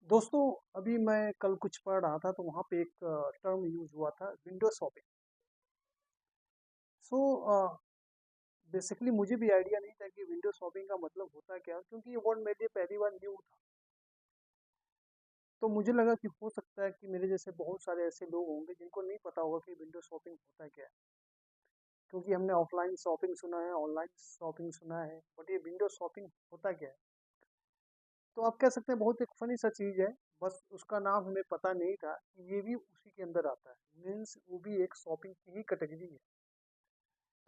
दोस्तों, अभी मैं कल कुछ पढ़ रहा था तो वहाँ पे एक टर्म यूज हुआ था, विंडो शॉपिंग। सो बेसिकली मुझे भी आइडिया नहीं था कि विंडो शॉपिंग का मतलब होता क्या, क्योंकि ये वर्ड मेरे लिए पहली बार न्यू था। तो मुझे लगा कि हो सकता है कि मेरे जैसे बहुत सारे ऐसे लोग होंगे जिनको नहीं पता होगा कि विंडो शॉपिंग होता क्या है। क्योंकि हमने ऑफलाइन शॉपिंग सुना है, ऑनलाइन शॉपिंग सुना है, बट ये विंडो शॉपिंग होता क्या है। तो आप कह सकते हैं बहुत एक फनी सा चीज़ है। बस उसका नाम हमें पता नहीं था कि ये भी उसी के अंदर आता है, मीन्स वो भी एक शॉपिंग की ही कैटेगरी है।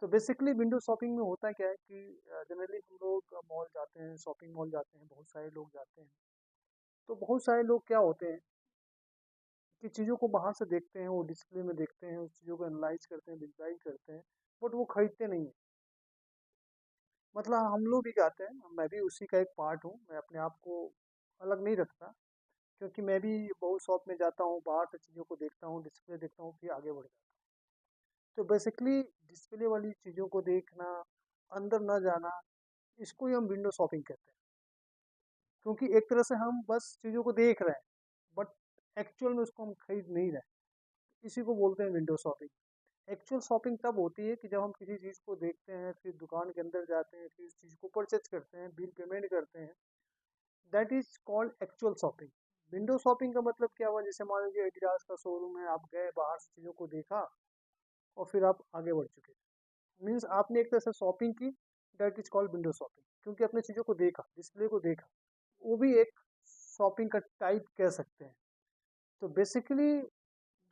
तो बेसिकली विंडो शॉपिंग में होता क्या है कि जनरली हम लोग मॉल जाते हैं, शॉपिंग मॉल जाते हैं, बहुत सारे लोग जाते हैं। तो बहुत सारे लोग क्या होते हैं कि चीज़ों को बाहर से देखते हैं, वो डिस्प्ले में देखते हैं, उस चीज़ों को एनालाइज करते हैं, विजुलाइज करते हैं, बट वो खरीदते नहीं है। मतलब हम लोग भी जाते हैं, मैं भी उसी का एक पार्ट हूँ, मैं अपने आप को अलग नहीं रखता। क्योंकि मैं भी बहुत शॉप में जाता हूँ, बाहर से चीज़ों को देखता हूँ, डिस्प्ले देखता हूँ, फिर आगे बढ़ जाता हूँ। तो बेसिकली डिस्प्ले वाली चीज़ों को देखना, अंदर न जाना, इसको ही हम विंडो शॉपिंग कहते हैं। क्योंकि एक तरह से हम बस चीज़ों को देख रहे हैं, बट एक्चुअल में उसको हम खरीद नहीं रहे हैं। इसी को बोलते हैं विंडो शॉपिंग। एक्चुअल शॉपिंग तब होती है कि जब हम किसी चीज़ को देखते हैं, फिर दुकान के अंदर जाते हैं, फिर उस चीज़ को परचेज करते हैं, बिल पेमेंट करते हैं। That is called actual shopping. Window shopping का मतलब क्या हुआ, जैसे मान लीजिए एडिडास का शोरूम है, आप गए बाहर से चीज़ों को देखा और फिर आप आगे बढ़ चुके। मीन्स आपने एक तरह से शॉपिंग की। That is called window shopping, क्योंकि अपने चीज़ों को देखा, डिस्प्ले को देखा। वो भी एक शॉपिंग का टाइप कह सकते हैं। तो बेसिकली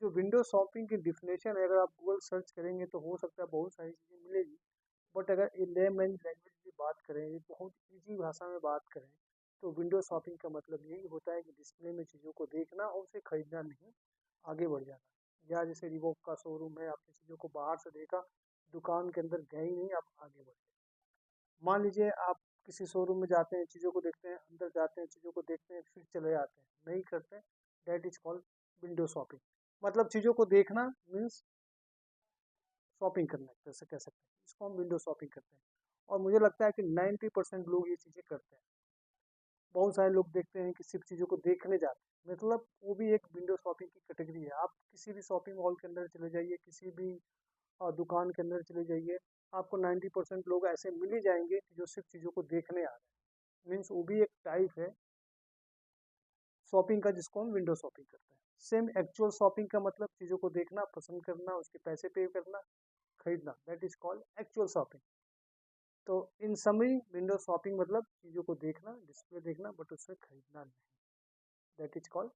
जो विंडो शॉपिंग की डिफिनेशन है, अगर आप गूगल सर्च करेंगे तो हो सकता है बहुत सारी चीज़ें मिलेगी। बट अगर लेमैन लैंग्वेज की बात करें, बहुत इजी भाषा में बात करें, तो विंडो शॉपिंग का मतलब यही होता है कि डिस्प्ले में चीज़ों को देखना और उसे खरीदना नहीं, आगे बढ़ जाना। या जैसे रिबॉक का शोरूम है, आपने चीज़ों को बाहर से देखा, दुकान के अंदर गए ही नहीं, आप आगे बढ़ गए। मान लीजिए आप किसी शोरूम में जाते हैं, चीज़ों को देखते हैं, अंदर जाते हैं, चीज़ों को देखते हैं, फिर चले आते हैं, नहीं करते। That is called window shopping. मतलब चीज़ों को देखना मीन्स शॉपिंग करना, एक तरह से कह सकते हैं, इसको हम विंडो शॉपिंग करते हैं। और मुझे लगता है कि 90% लोग ये चीज़ें करते हैं। बहुत सारे लोग देखते हैं कि सिर्फ चीज़ों को देखने जाते हैं, मतलब वो भी एक विंडो शॉपिंग की कैटेगरी है। आप किसी भी शॉपिंग मॉल के अंदर चले जाइए, किसी भी दुकान के अंदर चले जाइए, आपको 90% लोग ऐसे मिल ही जाएंगे कि जो सिर्फ चीज़ों को देखने आ रहे हैं। मीन्स वो भी एक टाइप है शॉपिंग का, जिसको हम विंडो शॉपिंग करते हैं। सेम एक्चुअल शॉपिंग का मतलब चीज़ों को देखना, पसंद करना, उसके पैसे पे करना, खरीदना, that is called actual shopping. तो इन समरी विंडो शॉपिंग मतलब चीज़ों को देखना, डिस्प्ले देखना, बट उससे खरीदना नहीं। That is called